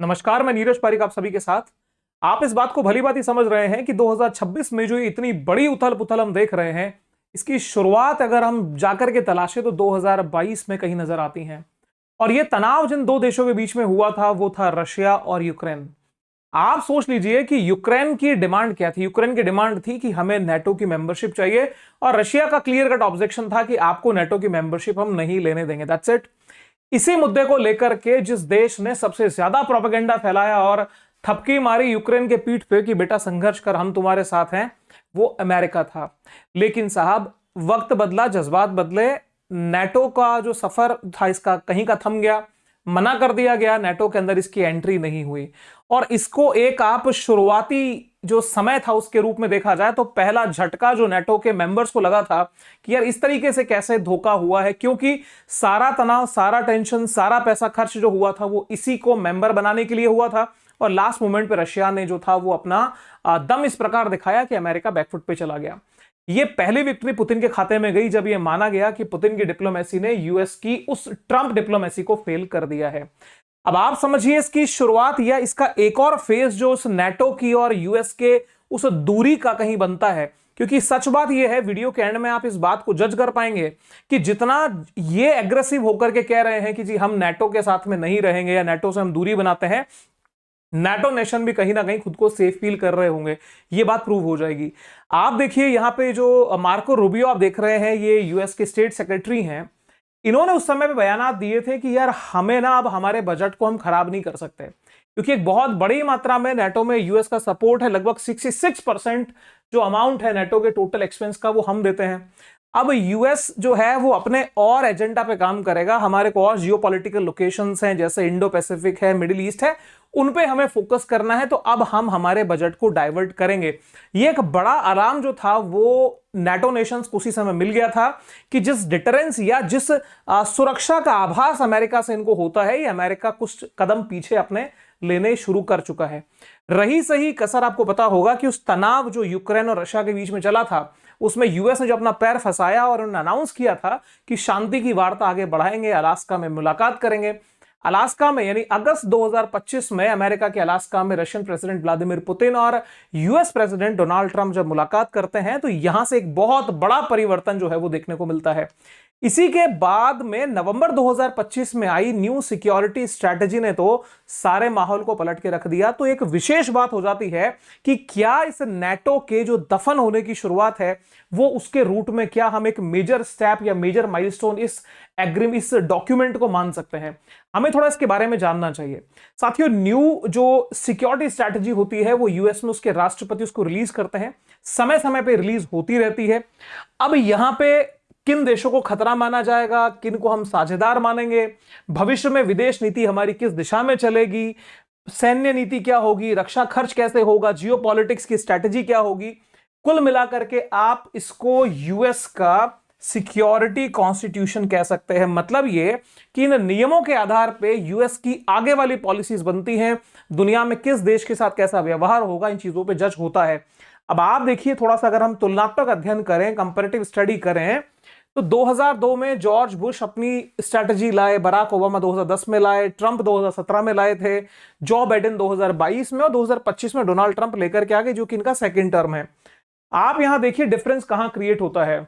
नमस्कार, मैं नीरज पारिक आप सभी के साथ। आप इस बात को भली भांति समझ रहे हैं कि 2026 में जो ये इतनी बड़ी उथल पुथल हम देख रहे हैं, इसकी शुरुआत अगर हम जाकर के तलाशे तो 2022 में कहीं नजर आती हैं। और ये तनाव जिन दो देशों के बीच में हुआ था वो था रशिया और यूक्रेन। आप सोच लीजिए कि यूक्रेन की डिमांड क्या थी। यूक्रेन की डिमांड थी कि हमें नेटो की मेंबरशिप चाहिए, और रशिया का क्लियर कट ऑब्जेक्शन था कि आपको नेटो की मेंबरशिप हम नहीं लेने देंगे। That's it. इसी मुद्दे को लेकर के जिस देश ने सबसे ज्यादा प्रोपेगेंडा फैलाया और थपकी मारी यूक्रेन के पीठ पे कि बेटा संघर्ष कर, हम तुम्हारे साथ हैं, वो अमेरिका था। लेकिन साहब, वक्त बदला, जज्बात बदले। नेटो का जो सफर था इसका कहीं का थम गया। मना कर दिया गया, नेटो के अंदर इसकी एंट्री नहीं हुई। और इसको एक आप शुरुआती जो समय था उसके रूप में देखा जाए तो पहला झटका जो नेटो के मेंबर्स को लगा था कि यार इस तरीके से कैसे धोखा हुआ है, क्योंकि सारा तनाव, सारा टेंशन, सारा पैसा खर्च जो हुआ था वो इसी को मेंबर बनाने के लिए हुआ था। और लास्ट मोमेंट पे रशिया ने जो था वो अपना दम इस प्रकार दिखाया कि अमेरिका बैकफुट पे चला गया। ये पहली विक्ट्री पुतिन के खाते में गई जब ये माना गया कि पुतिन की डिप्लोमेसी ने यूएस की उस ट्रंप डिप्लोमेसी को फेल कर दिया है। अब आप समझिए इसकी शुरुआत या इसका एक और फेज जो उस नेटो की और यूएस के उस दूरी का कहीं बनता है। क्योंकि सच बात यह है, वीडियो के एंड में आप इस बात को जज कर पाएंगे कि जितना ये एग्रेसिव होकर के कह रहे हैं कि जी हम नेटो के साथ में नहीं रहेंगे या नेटो से हम दूरी बनाते हैं, नेटो नेशन भी कहीं ना कहीं खुद को सेफ फील कर रहे होंगे। ये बात प्रूव हो जाएगी। आप देखिए यहां पे जो मार्को रूबियो आप देख रहे हैं, ये यूएस के स्टेट सेक्रेटरी हैं। इन्होंने उस समय पे बयानात दिए थे कि यार हमें ना अब हमारे बजट को हम खराब नहीं कर सकते, क्योंकि एक बहुत बड़ी मात्रा में नेटो में यूएस का सपोर्ट है। लगभग 66% जो अमाउंट है नेटो के टोटल एक्सपेंस का वो हम देते हैं। अब यूएस जो है वो अपने और एजेंडा पे काम करेगा। हमारे को और जियोपॉलिटिकल लोकेशंस हैं, जैसे इंडो पैसिफिक है, मिडिल ईस्ट है, उन पे हमें फोकस करना है। तो अब हम हमारे बजट को डाइवर्ट करेंगे। ये एक बड़ा आराम जो था वो नेटो नेशंस को उसी समय मिल गया था कि जिस डिटरेंस या जिस सुरक्षा का आभास अमेरिका से इनको होता है, ये अमेरिका कुछ कदम पीछे अपने लेने शुरू कर चुका है। रही सही कसर, आपको पता होगा कि उस तनाव जो यूक्रेन और रशिया के बीच में चला था, उसमें यूएस ने जो अपना पैर फंसाया और उन्होंने अनाउंस किया था कि शांति की वार्ता आगे बढ़ाएंगे, अलास्का में मुलाकात करेंगे। अलास्का में यानी अगस्त 2025 में अमेरिका के अलास्का में रशियन प्रेसिडेंट व्लादिमीर पुतिन और यूएस प्रेसिडेंट डोनाल्ड ट्रंप जब मुलाकात करते हैं तो यहां से एक बहुत बड़ा परिवर्तन जो है वो देखने को मिलता है। इसी के बाद में नवंबर 2025 में आई न्यू सिक्योरिटी स्ट्रैटेजी ने तो सारे माहौल को पलट के रख दिया। तो एक विशेष बात हो जाती है कि क्या इस नेटो के जो दफन होने की शुरुआत है वो उसके रूट में क्या हम एक मेजर स्टेप या मेजर माइलस्टोन इस एग्रीमेंट, इस डॉक्यूमेंट को मान सकते हैं। हमें थोड़ा इसके बारे में जानना चाहिए। साथियों, न्यू जो सिक्योरिटी स्ट्रैटेजी होती है वो यूएस में उसके राष्ट्रपति उसको रिलीज करते हैं, समय समय पे रिलीज होती रहती है। अब यहां पे किन देशों को खतरा माना जाएगा, किन को हम साझेदार मानेंगे, भविष्य में विदेश नीति हमारी किस दिशा में चलेगी, सैन्य नीति क्या होगी, रक्षा खर्च कैसे होगा, जियोपॉलिटिक्स की स्ट्रैटेजी क्या होगी, कुल मिलाकर के आप इसको यूएस का सिक्योरिटी कॉन्स्टिट्यूशन कह सकते हैं। मतलब ये कि इन नियमों के आधार पे यूएस की आगे वाली पॉलिसीज बनती हैं, दुनिया में किस देश के साथ कैसा व्यवहार होगा, इन चीजों पे जज होता है। अब आप देखिए, थोड़ा सा अगर हम तुलनात्मक अध्ययन करें, कंपैरेटिव स्टडी करें, तो 2002 में जॉर्ज बुश अपनी स्ट्रैटेजी लाए, बराक ओबामा 2010 में लाए, ट्रंप 2017 में लाए थे, जो बाइडेन 2022 में, और 2025 में डोनाल्ड ट्रंप लेकर के आ गए, जो कि इनका सेकंड टर्म है। आप यहां देखिए डिफरेंस कहां क्रिएट होता है।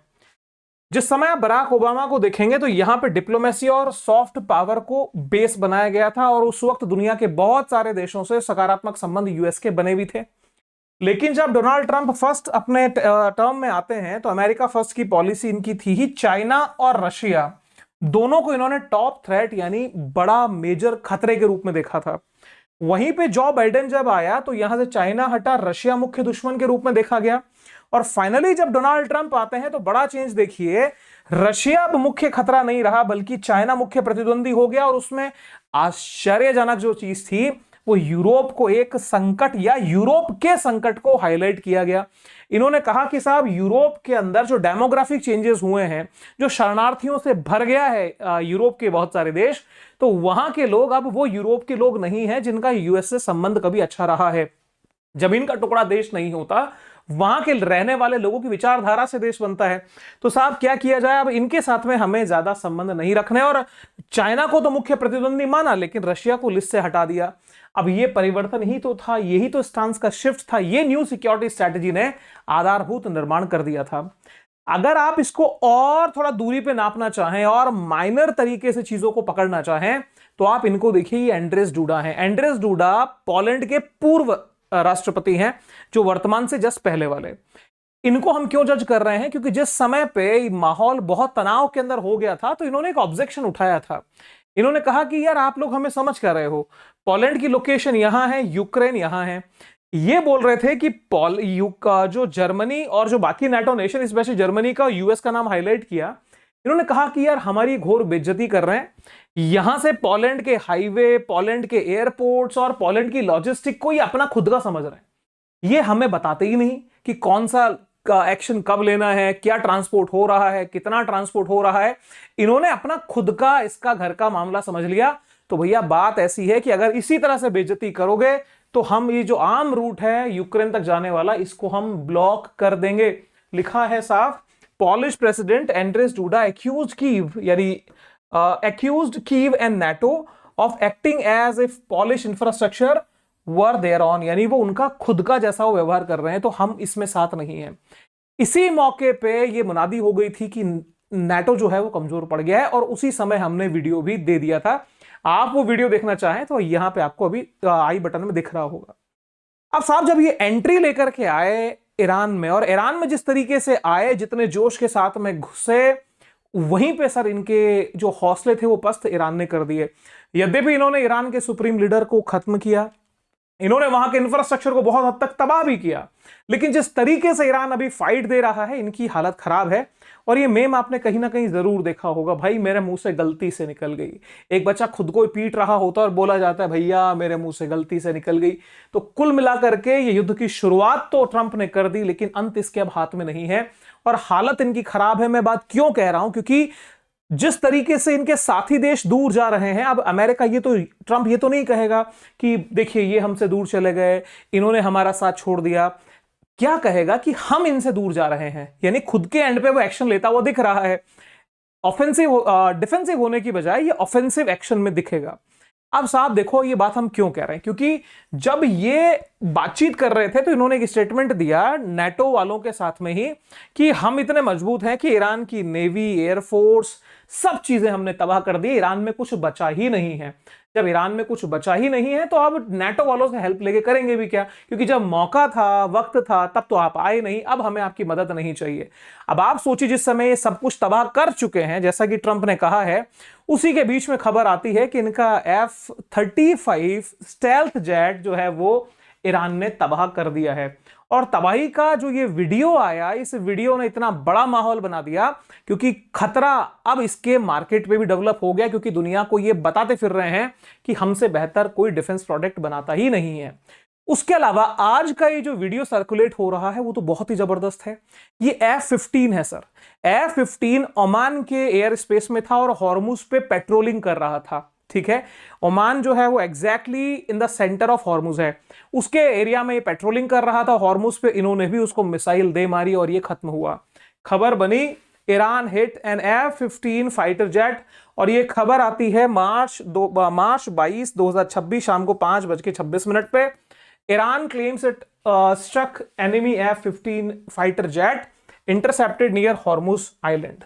जिस समय आप बराक ओबामा को देखेंगे तो यहां पे डिप्लोमेसी और सॉफ्ट पावर को बेस बनाया गया था, और उस वक्त दुनिया के बहुत सारे देशों से सकारात्मक संबंध यूएस के बने भी थे। लेकिन जब डोनाल्ड ट्रंप फर्स्ट अपने टर्म में आते हैं तो अमेरिका फर्स्ट की पॉलिसी इनकी थी ही चाइना और रशिया दोनों को इन्होंने टॉप थ्रेट यानी बड़ा मेजर खतरे के रूप में देखा था। वहीं पे जो बाइडेन जब आया तो यहां से चाइना हटा, रशिया मुख्य दुश्मन के रूप में देखा गया। और फाइनली जब डोनाल्ड ट्रंप आते हैं तो बड़ा चेंज देखिए, रशिया अब मुख्य खतरा नहीं रहा बल्कि चाइना मुख्य प्रतिद्वंदी हो गया। और उसमें आश्चर्यजनक जो चीज थी वो यूरोप को एक संकट या यूरोप के संकट को हाईलाइट किया गया। इन्होंने कहा कि साहब यूरोप के अंदर जो डेमोग्राफिक चेंजेस हुए हैं, जो शरणार्थियों से भर गया है यूरोप के बहुत सारे देश, तो वहां के लोग अब वो यूरोप के लोग नहीं हैं जिनका यूएस से संबंध कभी अच्छा रहा है। जमीन का टुकड़ा देश नहीं होता, वहां के रहने वाले लोगों की विचारधारा से देश बनता है। तो साहब क्या किया जाए, अब इनके साथ में हमें ज्यादा संबंध नहीं रखने, और चाइना को तो मुख्य प्रतिद्वंदी माना लेकिन रशिया को लिस्ट से हटा दिया। अब ये परिवर्तन ही तो था, यही तो स्टांस का शिफ्ट था, ये न्यू सिक्योरिटी स्ट्रैटेजी ने आधारभूत निर्माण कर दिया था। अगर आप इसको और थोड़ा दूरी पे नापना चाहें और माइनर तरीके से चीजों को पकड़ना चाहें तो आप इनको देखिए, ये एंड्रेस डूडा है। एंड्रेस डूडा पोलैंड के पूर्व राष्ट्रपति हैं, जो वर्तमान से जस्ट पहले वाले। इनको हम क्यों जज कर रहे हैं, क्योंकि जिस समय पे माहौल बहुत तनाव के अंदर हो गया था तो इन्होंने एक ऑब्जेक्शन उठाया था। इन्होंने कहा कि यार आप लोग हमें समझ कर रहे हो, पोलैंड की लोकेशन यहां है, यूक्रेन यहां है। ये बोल रहे थे कि का जो जर्मनी और जो बाकी नाटो नेशन, स्पेशली जर्मनी का, यूएस का नाम हाईलाइट किया। इन्होंने कहा कि यार हमारी घोर बेइज्जती कर रहे हैं, यहां से पोलैंड के हाईवे, पोलैंड के एयरपोर्ट्स और पोलैंड की लॉजिस्टिक को ये अपना खुद का समझ रहे हैं। ये हमें बताते ही नहीं कि कौन सा का एक्शन कब लेना है, क्या ट्रांसपोर्ट हो रहा है, कितना ट्रांसपोर्ट हो रहा है। इन्होंने अपना खुद का, इसका घर का मामला समझ लिया। तो भैया बात ऐसी है कि अगर इसी तरह से बेइज्जती करोगे तो हम ये जो आम रूट है यूक्रेन तक जाने वाला, इसको हम ब्लॉक कर देंगे। लिखा है साफ, Polish president Andrzej Duda accused Kyiv, यानी accused Kyiv and NATO of acting as if Polish infrastructure were there on, यानी वो उनका खुद का जैसा वो व्यवहार कर रहे हैं, तो हम इसमें साथ नहीं है। इसी मौके पे ये मुनादी हो गई थी कि नाटो जो है वो कमजोर पड़ गया है, और उसी समय हमने वीडियो भी दे दिया था। आप वो वीडियो देखना चाहें तो यहां पे आपको अभी आई बटन में दिख रहा होगा। अब साहब जब ये एंट्री लेकर के आए ईरान में, और ईरान में जिस तरीके से आए, जितने जोश के साथ में घुसे, वहीं पे सर इनके जो हौसले थे वो पस्त ईरान ने कर दिए। यद्यपि इन्होंने ईरान के सुप्रीम लीडर को खत्म किया, इन्होंने वहां के इंफ्रास्ट्रक्चर को बहुत हद तक तबाह भी किया, लेकिन जिस तरीके से ईरान अभी फाइट दे रहा है, इनकी हालत खराब है। और ये मेम आपने कहीं ना कहीं जरूर देखा होगा, भाई मेरे मुंह से गलती से निकल गई। एक बच्चा खुद को पीट रहा होता और बोला जाता है भैया मेरे मुंह से गलती से निकल गई। तो कुल मिलाकर के ये युद्ध की शुरुआत तो ट्रंप ने कर दी, लेकिन अंत इसके अब हाथ में नहीं है और हालत इनकी खराब है। मैं बात क्यों कह रहा हूं, क्योंकि जिस तरीके से इनके साथी देश दूर जा रहे हैं, अब अमेरिका, ये तो ट्रंप ये तो नहीं कहेगा कि देखिए ये हमसे दूर चले गए, इन्होंने हमारा साथ छोड़ दिया। क्या कहेगा कि हम इनसे दूर जा रहे हैं, यानी खुद के एंड पे वो एक्शन लेता हुआ दिख रहा है। ऑफेंसिव डिफेंसिव होने की बजाय ये ऑफेंसिव एक्शन में दिखेगा। अब साहब देखो ये बात हम क्यों कह रहे हैं, क्योंकि जब ये बातचीत कर रहे थे तो इन्होंने एक स्टेटमेंट दिया नाटो वालों के साथ में ही कि हम इतने मजबूत हैं कि ईरान की नेवी, एयरफोर्स, सब चीजें हमने तबाह कर दी, ईरान में कुछ बचा ही नहीं है। जब ईरान में कुछ बचा ही नहीं है तो अब नाटो वालों से हेल्प लेके करेंगे भी क्या, क्योंकि जब मौका था, वक्त था, तब तो आप आए नहीं, अब हमें आपकी मदद नहीं चाहिए। अब आप सोचिए जिस समय ये सब कुछ तबाह कर चुके हैं, जैसा कि ट्रंप ने कहा है, उसी के बीच में खबर आती है कि इनका F-35 स्टेल्थ जेट जो है वो ईरान ने तबाह कर दिया है। और तबाही का जो ये वीडियो आया, इस वीडियो ने इतना बड़ा माहौल बना दिया, क्योंकि खतरा अब इसके मार्केट पे भी डेवलप हो गया, क्योंकि दुनिया को ये बताते फिर रहे हैं कि हमसे बेहतर कोई डिफेंस प्रोडक्ट बनाता ही नहीं है। उसके अलावा आज का ये जो वीडियो सर्कुलेट हो रहा है वो तो बहुत ही जबरदस्त है। ये F-15 है सर। F-15 ओमान के एयर स्पेस में था और हॉर्मुज पे पेट्रोलिंग कर रहा था। ठीक है, ओमान जो है वो exactly in the centre of Hormuz है, उसके एरिया में ये पेट्रोलिंग कर रहा था। हॉर्मुज पे इन्होंने भी उसको मिसाइल दे मारी और ये खत्म हुआ। खबर बनी Iran hit an F-15 fighter jet, और ये खबर आती है मार्च 22, 2026 शाम को 5:26 पे। Iran claims it struck enemy F-15 fighter jet intercepted near Hormuz island.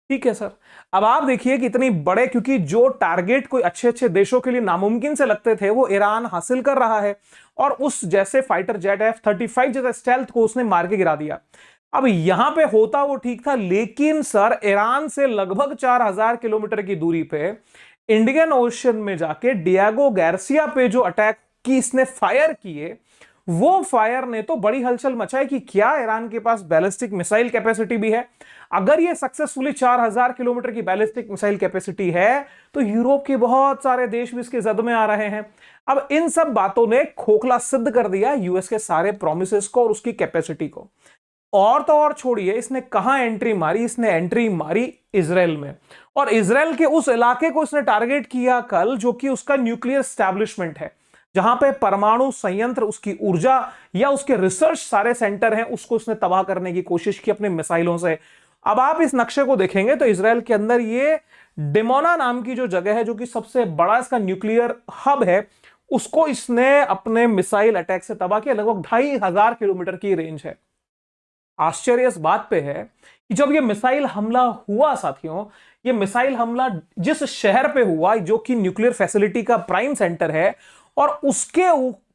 ठीक है सर, अब आप देखिए कि इतनी बड़े, क्योंकि जो टारगेट कोई अच्छे अच्छे देशों के लिए नामुमकिन से लगते थे वो ईरान हासिल कर रहा है, और उस जैसे फाइटर जेट F-35 जैसे स्टेल्थ को उसने मार के गिरा दिया। अब यहां पे होता वो ठीक था, लेकिन सर ईरान से लगभग 4000 किलोमीटर की दूरी पे इंडियन ओशन में जाके डियागो गार्सिया पे जो अटैक की इसने फायर किए, वो फायर ने तो बड़ी हलचल मचाई कि क्या ईरान के पास बैलिस्टिक मिसाइल कैपेसिटी भी है। अगर ये सक्सेसफुली 4000 किलोमीटर की बैलिस्टिक मिसाइल कैपेसिटी है तो यूरोप के बहुत सारे देश भी इसके जद में आ रहे हैं। अब इन सब बातों ने खोखला सिद्ध कर दिया यूएस के सारे प्रोमिसेस को और उसकी कैपेसिटी को। और तो और छोड़िए, इसने कहां एंट्री मारी, इसने एंट्री मारी इजराइल में, और इजराइल के उस इलाके को इसने टारगेट किया कल जो कि उसका न्यूक्लियर एस्टैब्लिशमेंट है। जहां पे परमाणु संयंत्र, उसकी ऊर्जा या उसके रिसर्च सारे सेंटर हैं, उसको उसने तबाह करने की कोशिश की अपने मिसाइलों से। अब आप इस नक्शे को देखेंगे तो इसराइल के अंदर ये डिमोना नाम की जो जगह है, जो कि सबसे बड़ा इसका न्यूक्लियर हब है, उसको इसने अपने मिसाइल अटैक से तबाह किया। लगभग 2500 किलोमीटर की रेंज है। आश्चर्य इस बात पे है कि जब ये मिसाइल हमला हुआ साथियों, ये मिसाइल हमला जिस शहर पे हुआ जो कि न्यूक्लियर फैसिलिटी का प्राइम सेंटर है, और उसके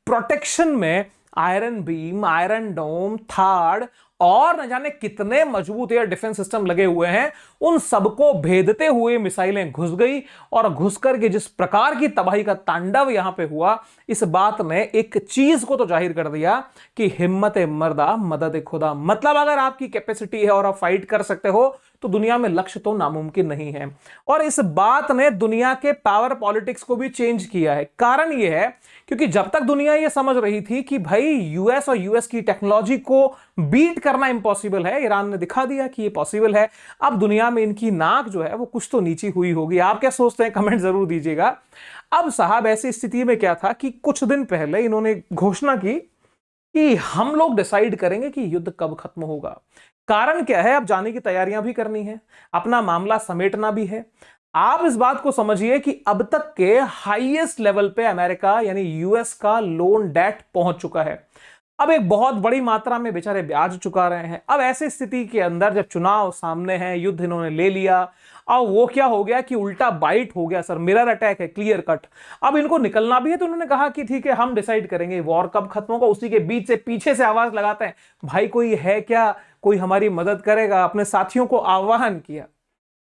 प्रोटेक्शन में आयरन बीम, आयरन डोम, थार्ड और न जाने कितने मजबूत एयर डिफेंस सिस्टम लगे हुए हैं, उन सबको भेदते हुए मिसाइलें घुस गई। और घुस करके जिस प्रकार की तबाही का तांडव यहां पे हुआ, इस बात ने एक चीज को तो जाहिर कर दिया कि हिम्मत मर्दा मदद खुदा। मतलब अगर आपकी कैपेसिटी है और आप फाइट कर सकते हो तो दुनिया में लक्ष्य तो नामुमकिन नहीं है। और इस बात ने दुनिया के पावर पॉलिटिक्स को भी चेंज किया है। कारण यह है क्योंकि जब तक दुनिया यह समझ रही थी कि भाई यूएस और यूएस की टेक्नोलॉजी को बीट करना इंपॉसिबल है, ईरान ने दिखा दिया कि यह पॉसिबल है। अब दुनिया में इनकी नाक जो है वो कुछ तो नीची हुई होगी। आप क्या सोचते हैं, कमेंट जरूर दीजिएगा। अब साहब ऐसी स्थिति में क्या था कि कुछ दिन पहले इन्होंने घोषणा की कि हम लोग डिसाइड करेंगे कि युद्ध कब खत्म होगा। कारण क्या है, अब जाने की तैयारियां भी करनी है, अपना मामला समेटना भी है। आप इस बात को समझिए कि अब तक के हाईएस्ट लेवल पे अमेरिका यानी यूएस का लोन डेट पहुंच चुका है। अब एक बहुत बड़ी मात्रा में बेचारे ब्याज चुका रहे हैं। अब ऐसी स्थिति के अंदर जब चुनाव सामने है, युद्ध इन्होंने ले लिया, अब वो क्या हो गया कि उल्टा बाइट हो गया सर, मिरर अटैक है, क्लियर कट। अब इनको निकलना भी है तो उन्होंने कहा कि ठीक है, हम डिसाइड करेंगे वॉर कब खत्म होगा। उसी के बीच से पीछे से आवाज लगाते हैं, भाई कोई है क्या, कोई हमारी मदद करेगा। अपने साथियों को आह्वान किया,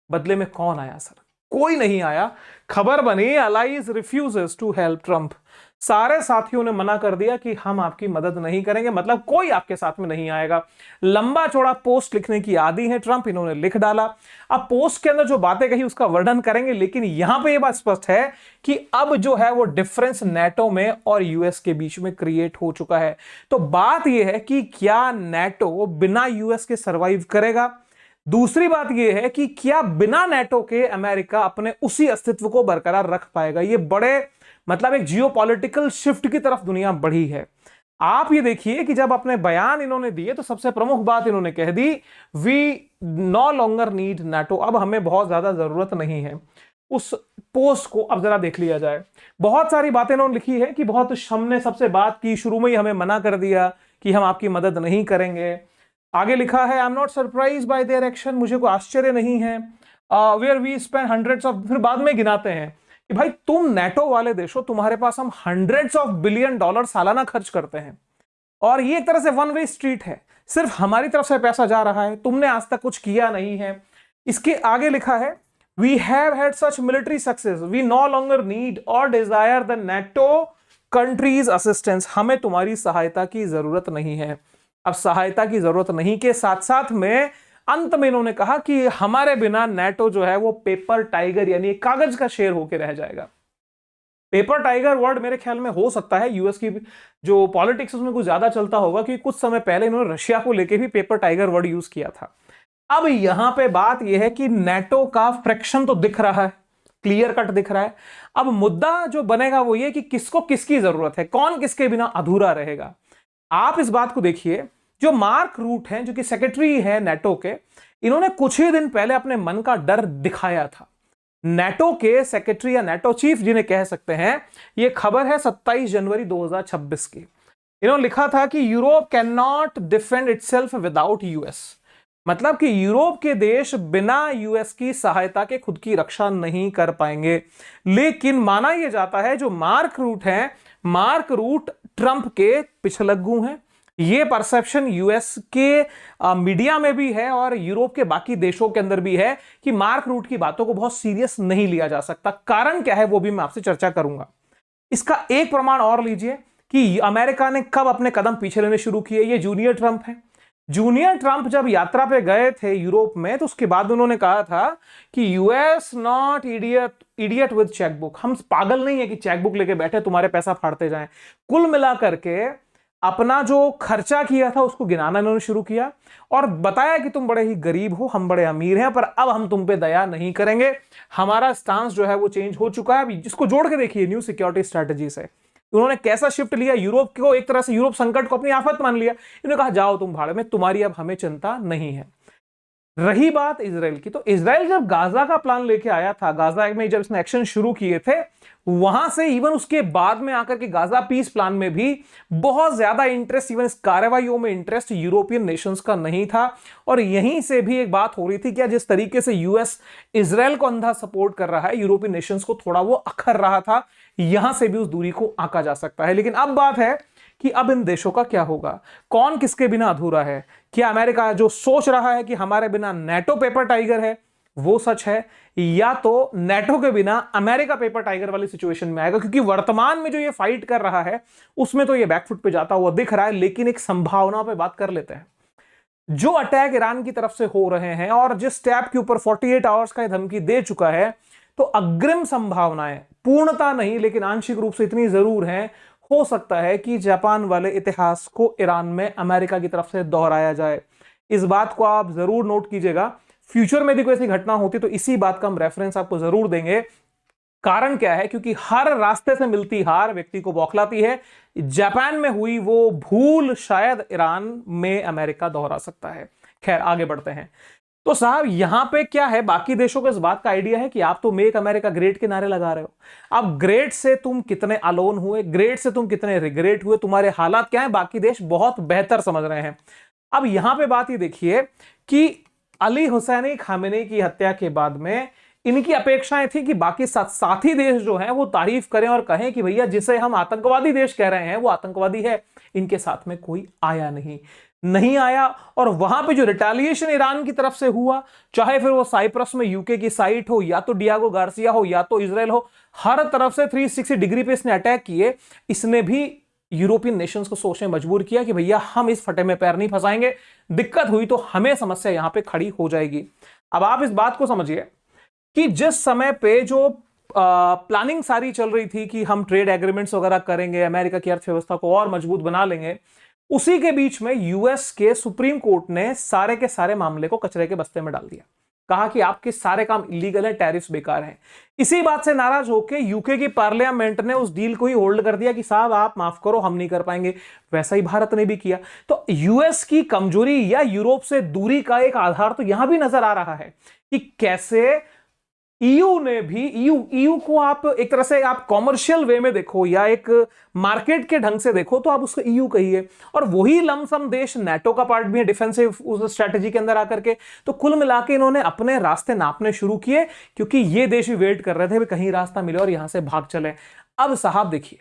बदले में कौन आया सर? कोई नहीं आया। खबर बनी allies refuses to help Trump. सारे साथियों ने मना कर दिया कि हम आपकी मदद नहीं करेंगे, मतलब कोई आपके साथ में नहीं आएगा। लंबा चौड़ा पोस्ट लिखने की आदी है ट्रंप, इन्होंने लिख डाला। अब पोस्ट के अंदर जो बातें कही उसका वर्णन करेंगे, लेकिन यहां पे यह बात स्पष्ट है कि अब जो है वो डिफरेंस नेटो में और यूएस के बीच में क्रिएट हो चुका है। तो बात यह है कि क्या नेटो बिना यूएस के सर्वाइव करेगा? दूसरी बात यह है कि क्या बिना नेटो के अमेरिका अपने उसी अस्तित्व को बरकरार रख पाएगा? ये बड़े मतलब एक जियोपॉलिटिकल शिफ्ट की तरफ दुनिया बढ़ी है। आप ये देखिए कि जब अपने बयान इन्होंने दिए तो सबसे प्रमुख बात इन्होंने कह दी, we no longer need NATO. अब हमें बहुत ज्यादा जरूरत नहीं है। उस पोस्ट को अब जरा देख लिया जाए। बहुत सारी बातें इन्होंने लिखी है कि बहुत हमने सबसे बात की, शुरू में ही हमें मना कर दिया कि हम आपकी मदद नहीं करेंगे। आगे लिखा है, I am not surprise by their action, मुझे कोई आश्चर्य नहीं है। Where we spend hundreds of, फिर बाद में गिनाते हैं कि भाई तुम नेटो वाले देश हो, तुम्हारे पास हम हंड्रेड्स ऑफ बिलियन डॉलर सालाना खर्च करते हैं, और ये एक तरह से वन वे स्ट्रीट है, सिर्फ हमारी तरफ से पैसा जा रहा है, तुमने आज तक कुछ किया नहीं है। इसके आगे लिखा है, we have had such military success, we no longer need और desire the NATO countries assistance. हमें तुम्हारी सहायता की जरूरत नहीं है। अब सहायता की जरूरत नहीं के साथ साथ में अंत में इन्होंने कहा कि हमारे बिना नेटो जो है वो पेपर टाइगर यानी कागज का शेर होकर रह जाएगा। पेपर टाइगर वर्ड मेरे ख्याल में हो सकता है यूएस की जो पॉलिटिक्स उसमें कुछ ज्यादा चलता होगा, क्योंकि कुछ समय पहले इन्होंने रशिया को लेकर भी पेपर टाइगर वर्ड यूज किया था। अब यहां पे बात यह है कि नेटो का फ्रैक्शन तो दिख रहा है, क्लियर कट दिख रहा है। अब मुद्दा जो बनेगा वो ये कि किसको किसकी जरूरत है, कौन किसके बिना अधूरा रहेगा। आप इस बात को देखिए, जो मार्क रूट हैं जो कि सेक्रेटरी है नेटो के, इन्होंने कुछ ही दिन पहले अपने मन का डर दिखाया था। नेटो के सेक्रेटरी या नेटो चीफ जिन्हें कह सकते हैं, यह खबर है 27 जनवरी 2026 की। इन्होंने लिखा था कि Europe can not defend itself without US. मतलब कि यूरोप के देश बिना यूएस की सहायता के खुद की रक्षा नहीं कर पाएंगे। लेकिन माना यह जाता है जो मार्क रूट है, मार्क रूट ट्रंप के पिछलग्गू हैं। ये परसेप्शन यूएस के मीडिया में भी है और यूरोप के बाकी देशों के अंदर भी है कि मार्क रूट की बातों को बहुत सीरियस नहीं लिया जा सकता। कारण क्या है वो भी मैं आपसे चर्चा करूंगा। इसका एक प्रमाण और लीजिए कि अमेरिका ने कब अपने कदम पीछे लेने शुरू किए। ये जूनियर ट्रंप है। जूनियर ट्रंप जब यात्रा पे गए थे यूरोप में, तो उसके बाद उन्होंने कहा था कि US not idiot with chequebook. हम पागल नहीं है कि चेकबुक लेके बैठे तुम्हारे पैसा फाड़ते जाएं। कुल मिलाकर के अपना जो खर्चा किया था उसको गिनाना इन्होंने शुरू किया और बताया कि तुम बड़े ही गरीब हो, हम बड़े अमीर हैं, पर अब हम तुम पे दया नहीं करेंगे। हमारा स्टांस जो है वो चेंज हो चुका है। जिसको जोड़ के देखिए न्यू सिक्योरिटी स्ट्रेटजी से, उन्होंने कैसा शिफ्ट लिया, यूरोप को एक तरह से यूरोप संकट को अपनी आफत मान लिया। इन्होंने कहा जाओ तुम भाड़ में, तुम्हारी अब हमें चिंता नहीं है। रही बात इजराइल की, तो इजराइल जब गाजा का प्लान लेके आया था, गाजा में जब इसने एक्शन शुरू किए थे, वहां से इवन उसके बाद में आकर के गाजा पीस प्लान में भी बहुत ज्यादा इंटरेस्ट, इवन इस कार्रवाइयों में इंटरेस्ट यूरोपियन नेशंस का नहीं था। और यहीं से भी एक बात हो रही थी कि जिस तरीके से यूएस इजराइल को अंधा सपोर्ट कर रहा है, यूरोपियन नेशंस को थोड़ा वो अखर रहा था, यहां से भी उस दूरी को आंका जा सकता है। लेकिन अब बात है कि अब इन देशों का क्या होगा, कौन किसके बिना अधूरा है। क्या अमेरिका जो सोच रहा है कि हमारे बिना नेटो पेपर टाइगर है, वो सच है, या तो नेटो के बिना अमेरिका पेपर टाइगर वाली सिचुएशन में आएगा? क्योंकि वर्तमान में जो ये फाइट कर रहा है उसमें तो ये बैकफुट पे जाता हुआ दिख रहा है। लेकिन एक संभावना पे बात कर लेते हैं। जो अटैक ईरान की तरफ से हो रहे हैं और जिस स्टेप के ऊपर 48 आवर्स का धमकी दे चुका है, तो अग्रिम संभावनाएं, पूर्णता नहीं लेकिन आंशिक रूप से इतनी जरूर है, हो सकता है कि जापान वाले इतिहास को ईरान में अमेरिका की तरफ से दोहराया जाए। इस बात को आप जरूर नोट कीजिएगा। फ्यूचर में भी कोई ऐसी घटना होती तो इसी बात का हम रेफरेंस आपको जरूर देंगे। कारण क्या है? क्योंकि हर रास्ते से मिलती हार व्यक्ति को बौखलाती है। जापान में हुई वो भूल शायद ईरान में अमेरिका दोहरा सकता है। खैर, आगे बढ़ते हैं। तो साहब यहां पे क्या है, बाकी देशों को इस बात का आइडिया है कि आप तो मेक अमेरिका ग्रेट के नारे लगा रहे हो। अब ग्रेट से तुम कितने अलोन हुए, ग्रेट से तुम कितने रिग्रेट हुए, तुम्हारे हालात क्या है, बाकी देश बहुत बेहतर समझ रहे हैं। अब यहां पे बात ये देखिए कि अली हुसैनी खामेनी की हत्या के बाद में इनकी अपेक्षाएं थी कि बाकी साथी देश जो हैं वो तारीफ करें और कहें कि भैया जिसे हम आतंकवादी देश कह रहे हैं वो आतंकवादी है। इनके साथ में कोई आया नहीं आया। और वहां पे जो रिटेलिएशन ईरान की तरफ से हुआ, चाहे फिर वो साइप्रस में यूके की साइट हो, या तो डियागो गार्सिया हो, या तो इजराइल हो, हर तरफ से 360 डिग्री पे इसने अटैक किए। इसने भी यूरोपियन नेशंस को सोचने मजबूर किया कि भैया हम इस फटे में पैर नहीं फंसाएंगे, दिक्कत हुई तो हमें समस्या यहां पे खड़ी हो जाएगी। अब आप इस बात को समझिए कि जिस समय पे जो प्लानिंग सारी चल रही थी कि हम ट्रेड एग्रीमेंट्स वगैरह करेंगे, अमेरिका की अर्थव्यवस्था को और मजबूत बना लेंगे, उसी के बीच में यूएस के सुप्रीम कोर्ट ने सारे के सारे मामले को कचरे के बस्ते में डाल दिया। कहा कि आपके सारे काम इलीगल है, टैरिफ्स बेकार हैं। इसी बात से नाराज होकर यूके की पार्लियामेंट ने उस डील को ही होल्ड कर दिया कि साहब आप माफ करो, हम नहीं कर पाएंगे। वैसा ही भारत ने भी किया। तो यूएस की कमजोरी या यूरोप से दूरी का एक आधार तो यहां भी नजर आ रहा है कि कैसे ईयू ने भी, ईयू को आप एक तरह से आप कॉमर्शियल वे में देखो या एक मार्केट के ढंग से देखो तो आप उसको ईयू कहिए, और वही लमसम देश नेटो का पार्ट भी है डिफेंसिव उस स्ट्रेटजी के अंदर आकर के। तो कुल मिला के इन्होंने अपने रास्ते नापने शुरू किए, क्योंकि ये देश भी वेट कर रहे थे कहीं रास्ता मिले और यहां से भाग चले। अब साहब देखिए,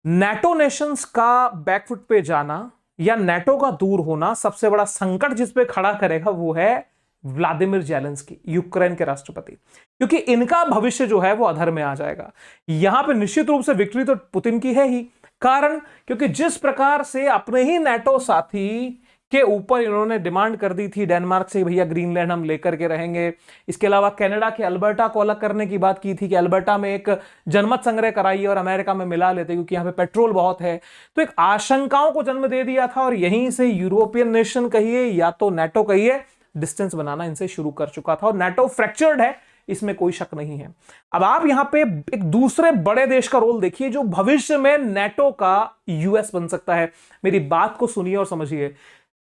नेटो नेशंस का बैकफुट पे जाना या नेटो का दूर होना, सबसे बड़ा संकट जिस पे खड़ा करेगा वो है व्लादिमीर जेलेंस्की, यूक्रेन के राष्ट्रपति। क्योंकि इनका भविष्य जो है वो अधर में आ जाएगा। यहां पे निश्चित रूप से विक्ट्री तो पुतिन की है ही। कारण, क्योंकि जिस प्रकार से अपने ही नेटो साथी के ऊपर इन्होंने डिमांड कर दी थी डेनमार्क से, भैया ग्रीनलैंड हम लेकर के रहेंगे। इसके अलावा कनाडा के अल्बर्टा को अलग करने की बात की थी कि अल्बर्टा में एक जनमत संग्रह कराइए और अमेरिका में मिला लेते क्योंकि यहां पे पेट्रोल बहुत है। तो एक आशंकाओं को जन्म दे दिया था, और यहीं से यूरोपियन नेशन कहिए या तो नेटो कहिए, डिस्टेंस बनाना इनसे शुरू कर चुका था। और नेटो फ्रैक्चर्ड है, इसमें कोई शक नहीं है। अब आप यहां पे एक दूसरे बड़े देश का रोल देखिए जो भविष्य में नेटो का यूएस बन सकता है। मेरी बात को सुनिए और समझिए।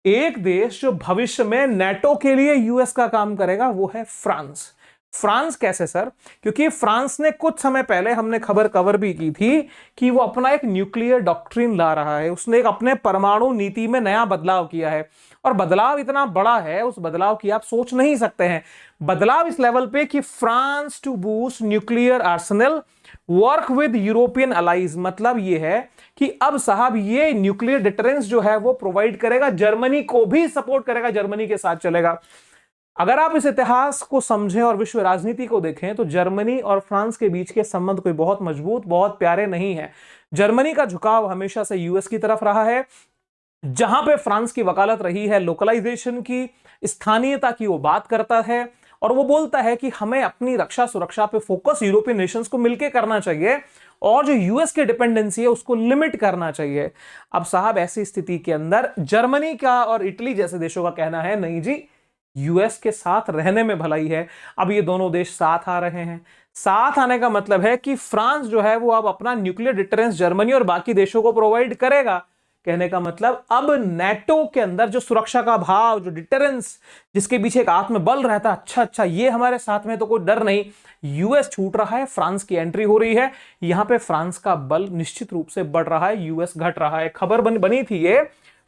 एक देश जो भविष्य में नेटो के लिए यूएस का काम करेगा वो है फ्रांस। फ्रांस कैसे सर? क्योंकि फ्रांस ने कुछ समय पहले, हमने खबर कवर भी की थी कि वो अपना एक न्यूक्लियर डॉक्ट्रिन ला रहा है। उसने एक अपने परमाणु नीति में नया बदलाव किया है, और बदलाव इतना बड़ा है, उस बदलाव की आप सोच नहीं सकते हैं। बदलाव इस लेवल पे कि France to boost nuclear arsenal, work with European allies. मतलब ये है कि अब साहब ये न्यूक्लियर डिटरेंस जो है वो प्रोवाइड करेगा, जर्मनी को भी सपोर्ट करेगा, जर्मनी के साथ चलेगा। अगर आप इस इतिहास को समझें और विश्व राजनीति को देखें तो जर्मनी और फ्रांस के बीच के संबंध कोई बहुत मजबूत, बहुत प्यारे नहीं है। जर्मनी का झुकाव हमेशा से यूएस की तरफ रहा है, जहां पे फ्रांस की वकालत रही है लोकलाइजेशन की, स्थानीयता की वो बात करता है, और वो बोलता है कि हमें अपनी रक्षा सुरक्षा पे फोकस यूरोपियन नेशंस को मिलकर करना चाहिए, और जो यूएस की डिपेंडेंसी है उसको लिमिट करना चाहिए। अब साहब ऐसी स्थिति के अंदर जर्मनी का और इटली जैसे देशों का कहना है, नहीं जी, यूएस के साथ रहने में भलाई है। अब ये दोनों देश साथ आ रहे हैं। साथ आने का मतलब है कि फ्रांस जो है वो अब अपना न्यूक्लियर डिटरेंस जर्मनी और बाकी देशों को प्रोवाइड करेगा। कहने का मतलब अब नेटो के अंदर जो सुरक्षा का भाव, जो डिटरेंस, जिसके पीछे एक आत्मबल रहता, अच्छा ये हमारे साथ में तो कोई डर नहीं। यूएस छूट रहा है, फ्रांस की एंट्री हो रही है, यहां पे फ्रांस का बल निश्चित रूप से बढ़ रहा है, यूएस घट रहा है। खबर बनी थी ये,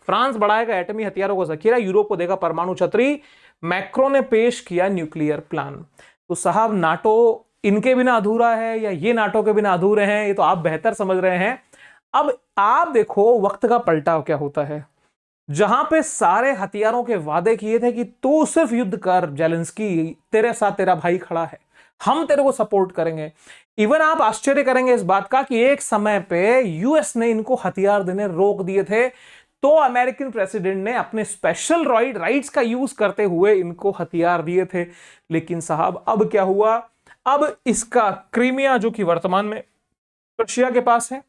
फ्रांस बढ़ाएगा एटमी हथियारों का जखीरा, यूरोप को देगा परमाणु छतरी, मैक्रो ने पेश किया न्यूक्लियर प्लान। तो साहब नाटो इनके बिना अधूरा है या ये नाटो के बिना अधूरे हैं, ये तो आप बेहतर समझ रहे हैं। अब आप देखो वक्त का पलटाव क्या होता है। जहां पे सारे हथियारों के वादे किए थे कि तू सिर्फ युद्ध कर जेलेंस्की, तेरे साथ तेरा भाई खड़ा है, हम तेरे को सपोर्ट करेंगे। इवन आप आश्चर्य करेंगे इस बात का कि एक समय पे यूएस ने इनको हथियार देने रोक दिए थे, तो अमेरिकन प्रेसिडेंट ने अपने स्पेशल राइट्स का यूज करते हुए इनको हथियार दिए थे। लेकिन साहब अब क्या हुआ, अब इसका क्रीमिया जो कि वर्तमान में रशिया के पास है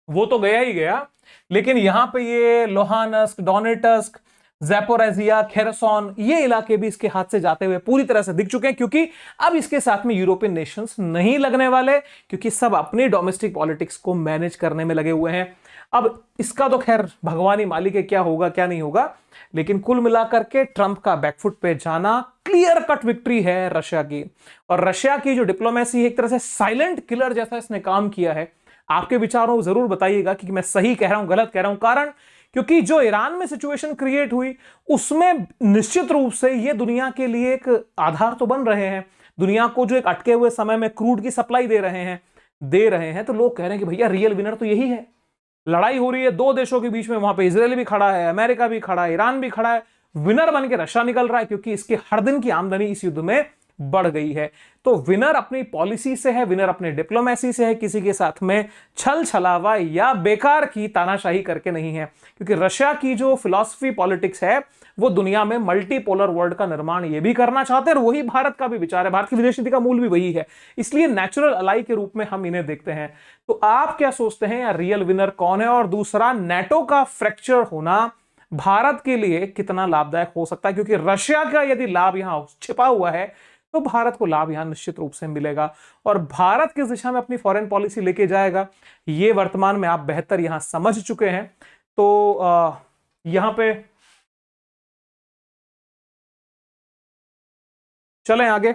वो तो गया ही गया, लेकिन यहां पे ये लोहानस्क, डोनेटस्क, ज़ैपोरिज़िया, खेरसोन, ये इलाके भी इसके हाथ से जाते हुए पूरी तरह से दिख चुके हैं, क्योंकि अब इसके साथ में यूरोपियन नेशंस नहीं लगने वाले, क्योंकि सब अपनी डोमेस्टिक पॉलिटिक्स को मैनेज करने में लगे हुए हैं। अब इसका तो खैर भगवान ही मालिक है, क्या होगा क्या नहीं होगा, लेकिन कुल मिलाकर के ट्रंप का बैकफुट पे जाना क्लियर कट विक्ट्री है रशिया की। और रशिया की जो डिप्लोमेसी एक तरह से साइलेंट किलर जैसा इसने काम किया है। आपके विचारों जरूर बताइएगा कि मैं सही कह रहा हूं गलत कह रहा हूं। कारण क्योंकि जो ईरान में सिचुएशन क्रिएट हुई उसमें निश्चित रूप से ये दुनिया के लिए एक आधार तो बन रहे हैं। दुनिया को जो एक अटके हुए समय में क्रूड की सप्लाई दे रहे हैं, तो लोग कह रहे हैं कि भैया रियल विनर तो यही है। लड़ाई हो रही है दो देशों के बीच में, वहां पे इजराइल भी खड़ा है, अमेरिका भी खड़ा है, ईरान भी खड़ा है, विनर बन के रशिया निकल रहा है, क्योंकि इसके हर दिन की आमदनी इस युद्ध में बढ़ गई है। तो विनर अपनी पॉलिसी से है, विनर अपने डिप्लोमेसी से है, किसी के साथ में छल छलावा या बेकार की तानाशाही करके नहीं है। क्योंकि रशिया की जो फिलॉसफी पॉलिटिक्स है वो दुनिया में मल्टीपोलर वर्ल्ड का निर्माण ये भी करना चाहते हैं, और वही भारत का भी विचार है, भारत की विदेश नीति का मूल भी वही है। इसलिए नेचुरल अलाई के रूप में हम इन्हें देखते हैं। तो आप क्या सोचते हैं या रियल विनर कौन है? और दूसरा, नेटो का फ्रैक्चर होना भारत के लिए कितना लाभदायक हो सकता है? क्योंकि रशिया का यदि लाभ यहां छिपा हुआ है तो भारत को लाभ यहां निश्चित रूप से मिलेगा। और भारत किस दिशा में अपनी फॉरेन पॉलिसी लेके जाएगा ये वर्तमान में आप बेहतर यहां समझ चुके हैं। तो यहां पे चलें आगे,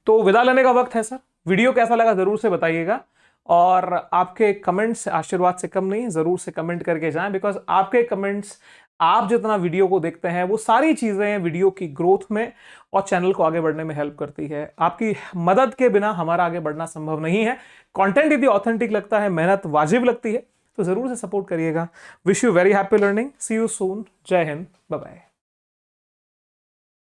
तो विदा लेने का वक्त है सर। वीडियो कैसा लगा जरूर से बताइएगा, और आपके कमेंट्स आशीर्वाद से कम नहीं, जरूर से कमेंट करके जाएं, बिकॉज आपके कमेंट्स, आप जितना वीडियो को देखते हैं वो सारी चीजें वीडियो की ग्रोथ में और चैनल को आगे बढ़ने में हेल्प करती है। आपकी मदद के बिना हमारा आगे बढ़ना संभव नहीं है। कंटेंट यदि ऑथेंटिक लगता है, मेहनत वाजिब लगती है, तो जरूर से सपोर्ट करिएगा। Wish you very happy learning. See you soon. जय हिंद। Bye bye.